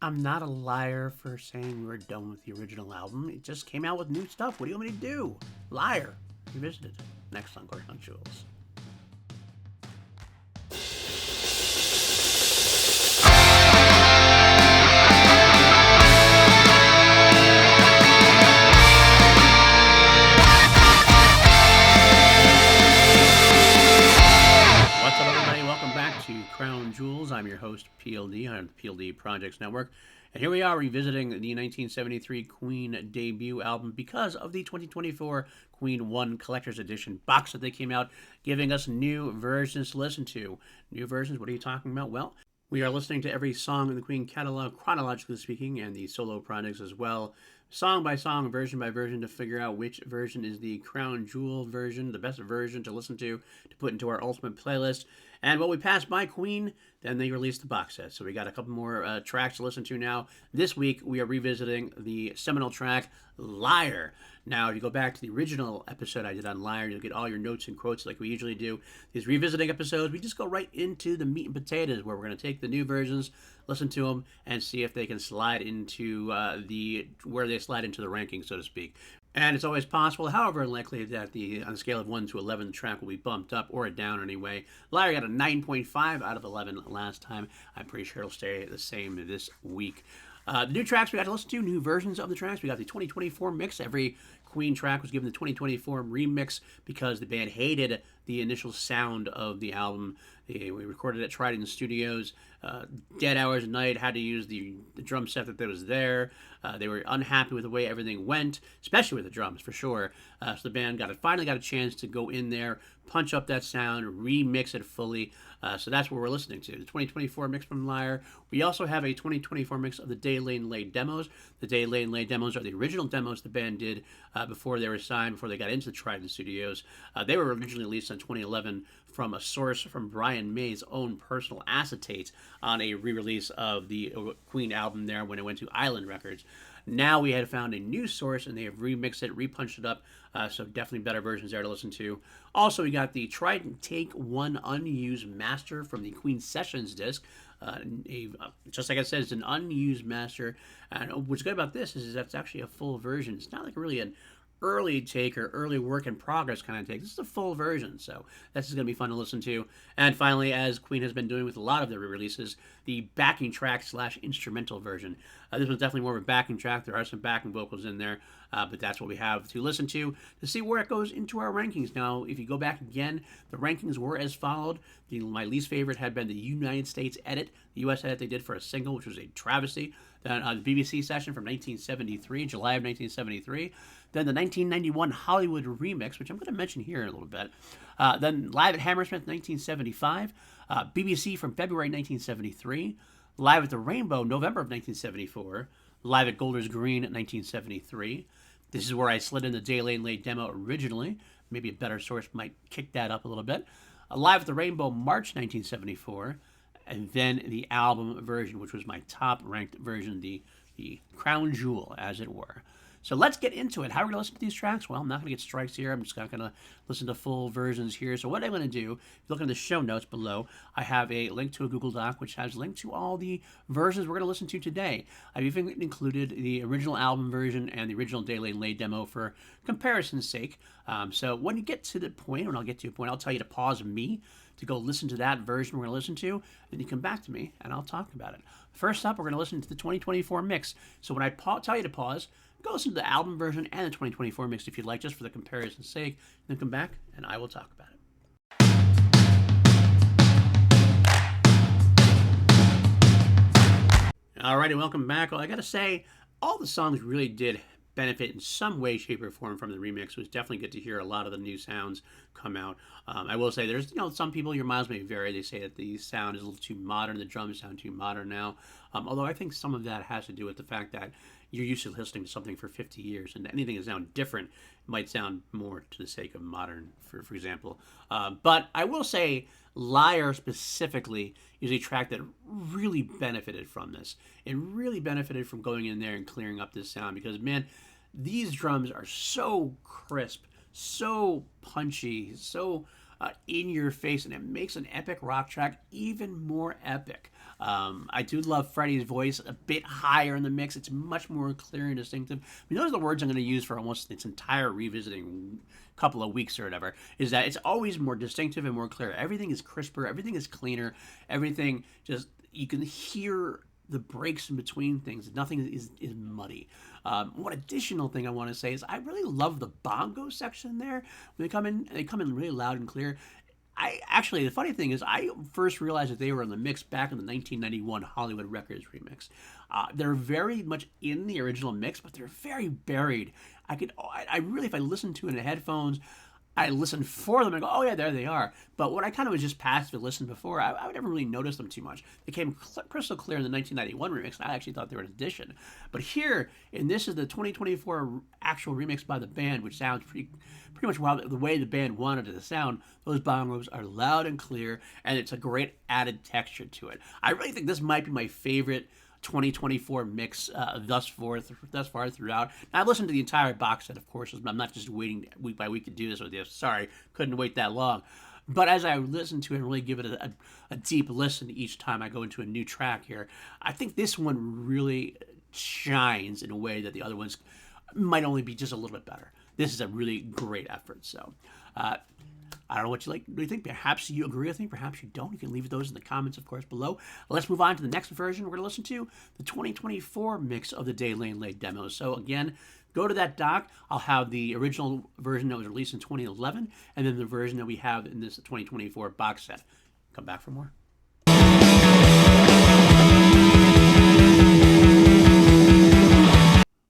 I'm not a liar for saying we're done with the original album. It just came out with new stuff. What do you want me to do? Liar. Revisited. Next on Crown Jewels. What's up, everybody? Welcome back to Crown Jewels. I'm your host, PLD, on the PLD Projects Network. And here we are revisiting the 1973 Queen debut album because of the 2024 Queen 1 Collector's Edition box that they came out, giving us new versions to listen to. New versions, what are you talking about? Well, we are listening to every song in the Queen catalog, chronologically speaking, and the solo projects as well, song by song, version by version, to figure out which version is the crown jewel version, the best version to listen to put into our ultimate playlist. And while we passed by Queen, then they released the box set. So we got a couple more tracks to listen to now. This week, we are revisiting the seminal track, Liar. Now, if you go back to the original episode I did on Liar, you'll get all your notes and quotes like we usually do. These revisiting episodes, we just go right into the meat and potatoes, where we're going to take the new versions, listen to them, and see if they can slide into where they slide into the ranking, so to speak. And it's always possible, however unlikely, that on a scale of 1 to 11, the track will be bumped up or down anyway. Liar got a 9.5 out of 11 last time. I'm pretty sure it'll stay the same this week. The new tracks we got to listen to, new versions of the tracks. We got the 2024 mix. Every Queen track was given the 2024 remix because the band hated the initial sound of the album. We recorded it, tried it in the studios, dead hours a night, had to use the drum set that was there. They were unhappy with the way everything went, especially with the drums, for sure. So the band finally got a chance to go in there, punch up that sound, remix it fully. So that's what we're listening to, the 2024 mix from Liar. We also have a 2024 mix of the Day Lane Lay demos. The Day Lane Lay demos are the original demos the band did before they were signed, before they got into the Trident Studios. They were originally released in 2011 from a source from Brian May's own personal acetate on a re-release of the Queen album there when it went to Island Records. Now we had found a new source and they have remixed it, repunched it up, so definitely better versions there to listen to. Also, we got the Trident Take 1 unused master from the Queen Sessions disc. Just like I said, it's an unused master. And what's good about this is that's actually a full version. It's not like really an early take or early work in progress kind of take. This is a full version, so this is going to be fun to listen to. And finally, as Queen has been doing with a lot of their re-releases, the backing track / instrumental version. This one's definitely more of a backing track. There are some backing vocals in there, but that's what we have to listen to see where it goes into our rankings. Now, if you go back again, the rankings were as followed. My least favorite had been the United States edit, the U.S. edit they did for a single, which was a travesty. Then the BBC session from 1973, July of 1973. Then the 1991 Hollywood remix, which I'm going to mention here in a little bit. Then Live at Hammersmith 1975. BBC from February 1973. Live at the Rainbow November of 1974. Live at Golders Green 1973. This is where I slid in the Day Lane Lay demo originally. Maybe a better source might kick that up a little bit. Live at the Rainbow March 1974. And then the album version, which was my top ranked version, the crown jewel, as it were. So let's get into it. How are we going to listen to these tracks? Well, I'm not going to get strikes here. I'm just not going to listen to full versions here. So what I'm going to do, if you look in the show notes below, I have a link to a Google Doc, which has a link to all the versions we're going to listen to today. I've even included the original album version and the original Day Lane Lay demo for comparison's sake. So when you get to the point, when I'll get to a point, I'll tell you to pause me to go listen to that version we're going to listen to, then you come back to me and I'll talk about it. First up, we're going to listen to the 2024 mix. So when I tell you to pause, go listen to the album version and the 2024 mix if you'd like, just for the comparison's sake. Then come back and I will talk about it. Alrighty, welcome back. Well, I gotta say, all the songs really did benefit in some way, shape, or form from the remix. It was definitely good to hear a lot of the new sounds come out. I will say there's, some people, your miles may vary. They say that the sound is a little too modern. The drums sound too modern now. Although I think some of that has to do with the fact that you're used to listening to something for 50 years, and anything that sounds different might sound more to the sake of modern, for example. But I will say Liar specifically is a track that really benefited from this. It really benefited from going in there and clearing up this sound because, man, these drums are so crisp, so punchy, so in your face, and it makes an epic rock track even more epic. I do love Freddie's voice a bit higher in the mix. It's much more clear and distinctive. I mean, those are the words I'm going to use for almost its entire revisiting couple of weeks or whatever, is that it's always more distinctive and more clear. Everything is crisper. Everything is cleaner. Everything just, you can hear the breaks in between things. Nothing is muddy. One additional thing I want to say is I really love the bongo section there. When they come in really loud and clear. The funny thing is, I first realized that they were in the mix back in the 1991 Hollywood Records remix. They're very much in the original mix, but they're very buried. I really, if I listen to it in headphones, I listen for them and go, oh yeah, there they are. But when I kind of was just passive to listen before, I would never really notice them too much. They came crystal clear in the 1991 remix, and I actually thought they were an addition. But here, and this is the 2024 actual remix by the band, which sounds pretty much the way the band wanted it to sound. Those bongos are loud and clear, and it's a great added texture to it. I really think this might be my favorite 2024 mix thus far throughout. Now, I've listened to the entire box set, of course. I'm not just waiting week by week to do this with you. Sorry, couldn't wait that long. But as I listen to it and really give it a deep listen each time I go into a new track here, I think this one really shines in a way that the other ones might only be just a little bit better. This is a really great effort. So, I don't know what you think. Perhaps you agree with me. Perhaps you don't. You can leave those in the comments, of course, below. Let's move on to the next version. We're going to listen to the 2024 mix of the Day Lane Late demo. So again, go to that doc. I'll have the original version that was released in 2011, and then the version that we have in this 2024 box set. Come back for more.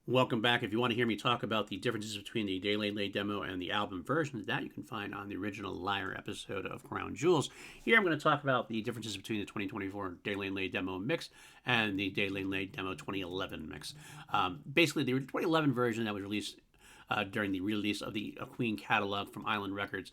Welcome back. If you want to hear me talk about the differences between the Day Lane Late demo and the album version, that you can find on the original Liar episode of Crown Jewels. Here I'm going to talk about the differences between the 2024 Day Lane Late demo mix and the Day Lane Late demo 2011 mix. Basically, the 2011 version that was released during the release of the Queen catalog from Island Records,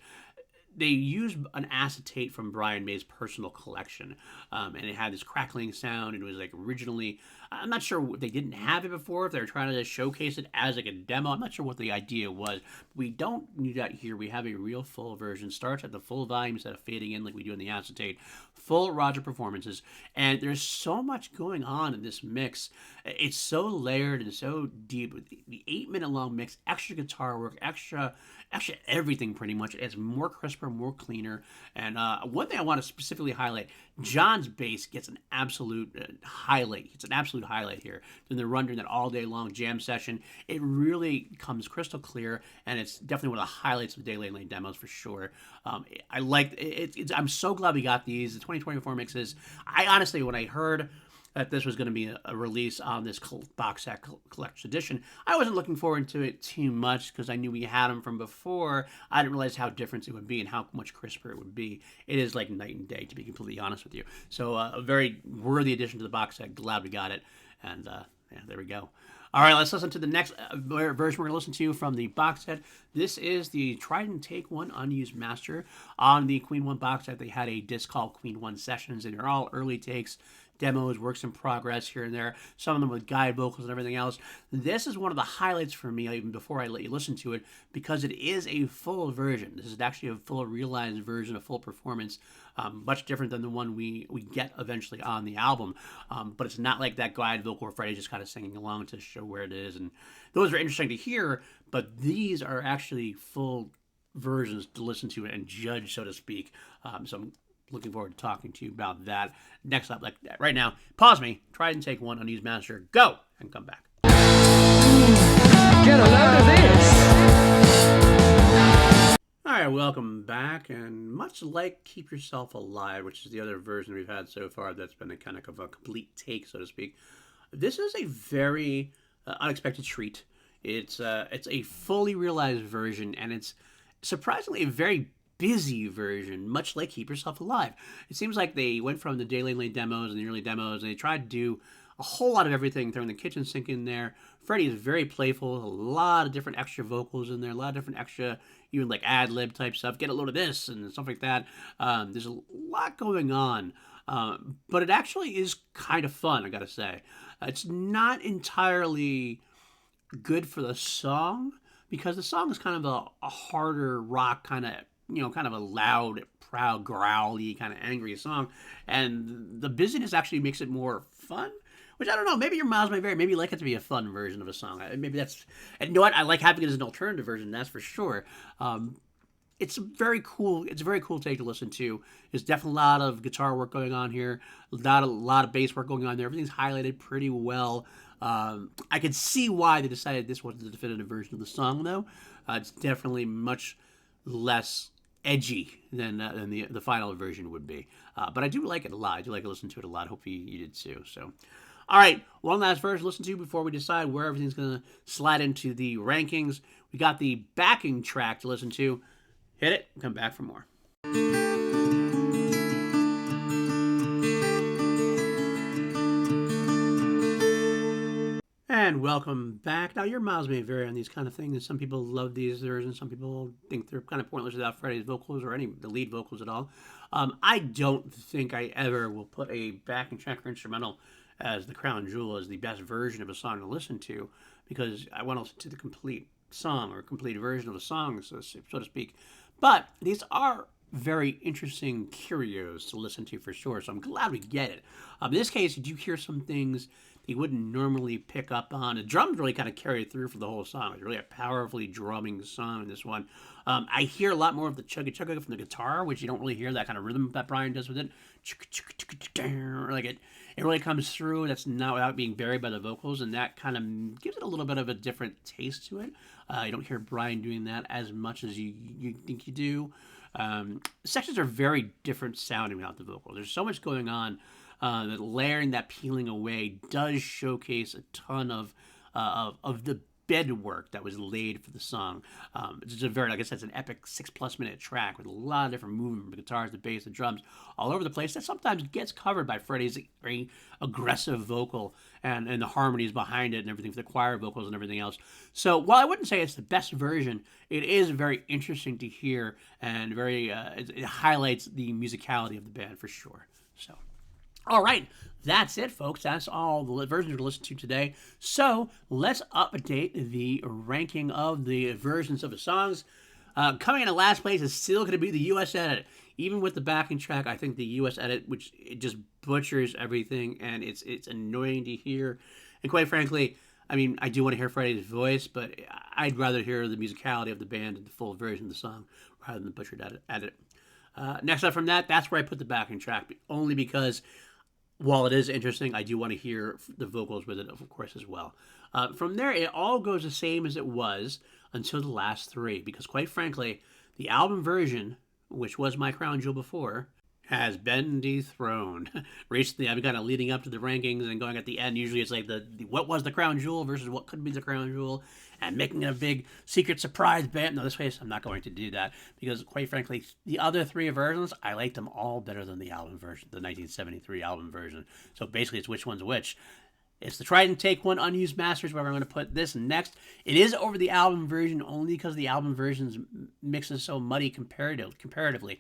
they used an acetate from Brian May's personal collection, and it had this crackling sound. And it was like originally, I'm not sure they didn't have it before, if they were trying to showcase it as like a demo. I'm not sure what the idea was. We don't need that here. We have a real full version. Starts at the full volume instead of fading in like we do in the acetate. Full Roger performances, and there's so much going on in this mix. It's so layered and so deep. The 8-minute long mix, extra guitar work, extra everything pretty much. It's more crisper, more cleaner. And one thing I want to specifically highlight, John's bass gets an absolute highlight. It's an absolute highlight here. In the run during that all day long jam session, it really comes crystal clear, and it's definitely one of the highlights of Day Lane Lane demos for sure. I like it. I'm so glad we got these. The 2024 mixes. I honestly, when I heard that this was going to be a release on this box set collection edition, I wasn't looking forward to it too much because I knew we had them from before. I didn't realize how different it would be and how much crisper it would be. It is like night and day, to be completely honest with you. So a very worthy addition to the box set. Glad we got it. And yeah, there we go. All right, let's listen to the next version we're going to listen to from the box set. This is the Trident Take 1 Unused Master. On the Queen 1 box set, they had a disc called Queen 1 Sessions, and they're all early takes, demos, works in progress here and there, some of them with guide vocals and everything else. This is one of the highlights for me, even before I let you listen to it, because it is a full version. This is actually a full realized version, a full performance, much different than the one we get eventually on the album. But it's not like that guide vocal where Freddie's just kind of singing along to show where it is. And those are interesting to hear, but these are actually full versions to listen to and judge, so to speak. So I'm looking forward to talking to you about that next up. Like right now, pause me, try and take one Unused Master, go, and come back. Get a load of this. All right, welcome back, and much like Keep Yourself Alive, which is the other version we've had so far that's been a kind of a complete take, so to speak, this is a very unexpected treat. It's a fully realized version, and it's surprisingly a very busy version, much like Keep Yourself Alive. It seems like they went from the Day Lane Lane demos and the early demos, and they tried to do a whole lot of everything, throwing the kitchen sink in there. Freddie is very playful, a lot of different extra vocals in there, a lot of different extra, even like ad-lib type stuff, get a load of this and stuff like that. There's a lot going on, but it actually is kind of fun, I gotta say. It's not entirely good for the song, because the song is kind of a harder rock kind of kind of a loud, proud, growly, kind of angry song, and the busyness actually makes it more fun. Which I don't know. Maybe your miles may vary. Maybe you like it to be a fun version of a song. Maybe that's. And you know what? I like having it as an alternative version. That's for sure. It's very cool. It's a very cool take to listen to. There's definitely a lot of guitar work going on here. A lot of bass work going on there. Everything's highlighted pretty well. I could see why they decided this wasn't the definitive version of the song, though. It's definitely much less edgy than the final version would be. But I do like it a lot. I do like to listen to it a lot. Hope you did too. So, all right, one last verse to listen to before we decide where everything's going to slide into the rankings. We got the backing track to listen to. Hit it, come back for more. And welcome back. Now, your miles may vary on these kind of things. Some people love these versions. Some people think they're kind of pointless without Freddie's vocals or any the lead vocals at all. I don't think I ever will put a backing track or instrumental as the crown jewel as the best version of a song to listen to, because I want to listen to the complete song or complete version of the song, so to speak. But these are very interesting curios to listen to for sure, so I'm glad we get it. In this case, you do hear some things you wouldn't normally pick up on. The drums really kind of carried through for the whole song. It's really a powerfully drumming song in this one. I hear a lot more of the chugga chugga from the guitar, which you don't really hear that kind of rhythm that Brian does with it. Like it really comes through. That's not without being buried by the vocals, and that kind of gives it a little bit of a different taste to it. You don't hear Brian doing that as much as you think you do. Sections are very different sounding without the vocals. There's so much going on that layering, that peeling away does showcase a ton of the bed work that was laid for the song. It's just a very, like I said, it's an epic 6+ minute track with a lot of different movement from the guitars, the bass, the drums, all over the place. That sometimes gets covered by Freddie's very aggressive vocal and the harmonies behind it and everything for the choir vocals and everything else. So while I wouldn't say it's the best version, it is very interesting to hear and very it highlights the musicality of the band for sure. So. All right, that's it, folks. That's all the versions to listen to today. So let's update the ranking of the versions of the songs. Coming in at last place is still going to be the U.S. edit. Even with the backing track, I think the U.S. edit, which it just butchers everything, and it's annoying to hear. And quite frankly, I mean, I do want to hear Freddie's voice, but I'd rather hear the musicality of the band and the full version of the song rather than the butchered edit. Next up from that, that's where I put the backing track, only because while it is interesting, I do want to hear the vocals with it, of course, as well. From there, it all goes the same as it was until the last three, because quite frankly, the album version, which was my crown jewel before, has been dethroned. Recently, I've been kind of leading up to the rankings and going at the end. Usually it's like the what was the crown jewel versus what could be the crown jewel, and making a big secret surprise band. No, this case, I'm not going to do that, because quite frankly, the other three versions, I liked them all better than the album version, the 1973 album version. So basically, it's which one's which. It's the Trident Take One Unused Masters where I'm going to put this next. It is over the album version only because the album version's mix is so muddy comparatively.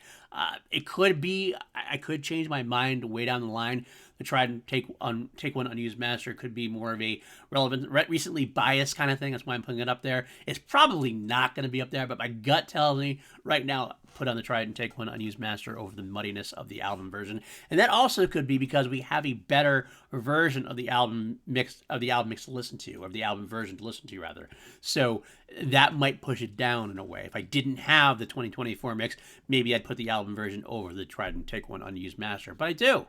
It could be, I could change my mind way down the line. The Trident Take One Unused Master could be more of a relevant, recently biased kind of thing. That's why I'm putting it up there. It's probably not going to be up there, but my gut tells me right now, put on the Trident Take One Unused Master over the muddiness of the album version. And that also could be because we have a better version of the album mix to listen to, or the album version to listen to rather. So that might push it down in a way. If I didn't have the 2024 mix, maybe I'd put the album version over the Trident Take One Unused Master, but I do.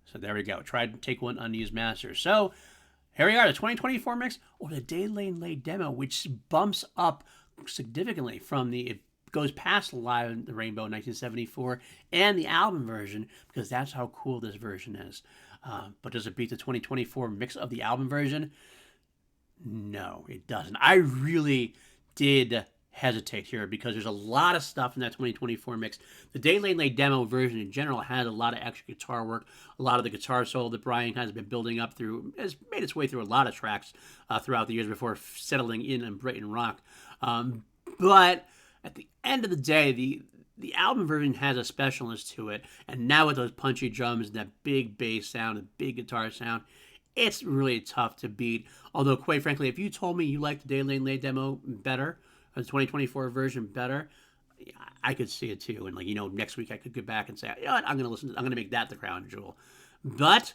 So there we go. Trident Take One Unused Master. So here we are, the 2024 mix or the Day Lane Late demo, which bumps up significantly from it goes past Live in the Rainbow 1974 and the album version, because that's how cool this version is. But does it beat the 2024 mix of the album version? No, it doesn't. I really did hesitate here because there's a lot of stuff in that 2024 mix. The Day Lane Late demo version in general has a lot of extra guitar work. A lot of the guitar solo that Brian has been building up through has made its way through a lot of tracks throughout the years before settling in Britain rock. But at the end of the day, the album version has a specialness to it, and now with those punchy drums and that big bass sound and big guitar sound, it's really tough to beat. Although, quite frankly, if you told me you liked the Day Lane Late demo better, or the 2024 version better, I could see it too. And like, next week I could go back and say, you know what, I'm going to listen. I'm going to make that the crown jewel. But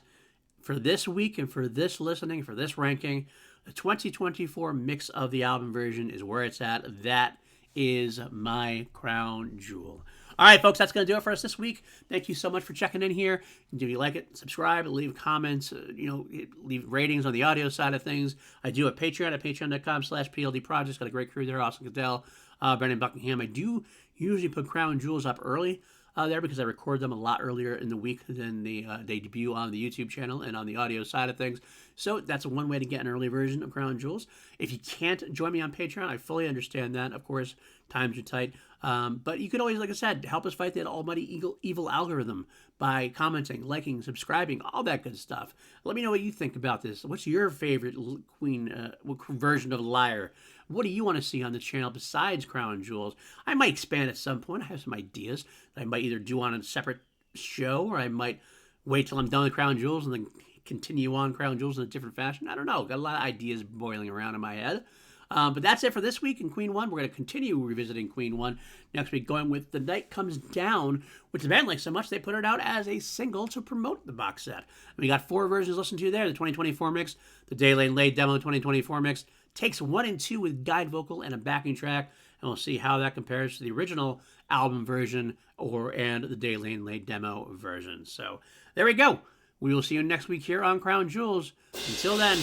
for this week and for this listening, for this ranking, the 2024 mix of the album version is where it's at. That is my crown jewel. All right, folks, that's going to do it for us this week. Thank you so much for checking in here. If you like it, subscribe, leave comments, leave ratings on the audio side of things. I do a Patreon at patreon.com/PLD Projects. Got a great crew there. Austin Goodell, Brendan Buckingham. I do usually put crown jewels up early there because I record them a lot earlier in the week than they debut on the YouTube channel and on the audio side of things. So that's one way to get an early version of Crown Jewels. If you can't join me on Patreon, I fully understand that. Of course, times are tight. But you can always, like I said, help us fight that almighty evil algorithm by commenting, liking, subscribing, all that good stuff. Let me know what you think about this. What's your favorite Queen version of Liar? What do you want to see on the channel besides Crown Jewels? I might expand at some point. I have some ideas that I might either do on a separate show, or I might wait till I'm done with Crown Jewels and then continue on Crown Jewels in a different fashion. I don't know. Got a lot of ideas boiling around in my head. But that's it for this week in Queen 1. We're going to continue revisiting Queen 1 next week, going with The Night Comes Down, which the band likes so much they put it out as a single to promote the box set. We got 4 versions to listen to there: the 2024 mix, the Day Lane Late demo 2024 mix, takes 1 and 2 with guide vocal and a backing track, and we'll see how that compares to the original album version and the Day Lane Late demo version. So there we go. We will see you next week here on Crown Jewels. Until then,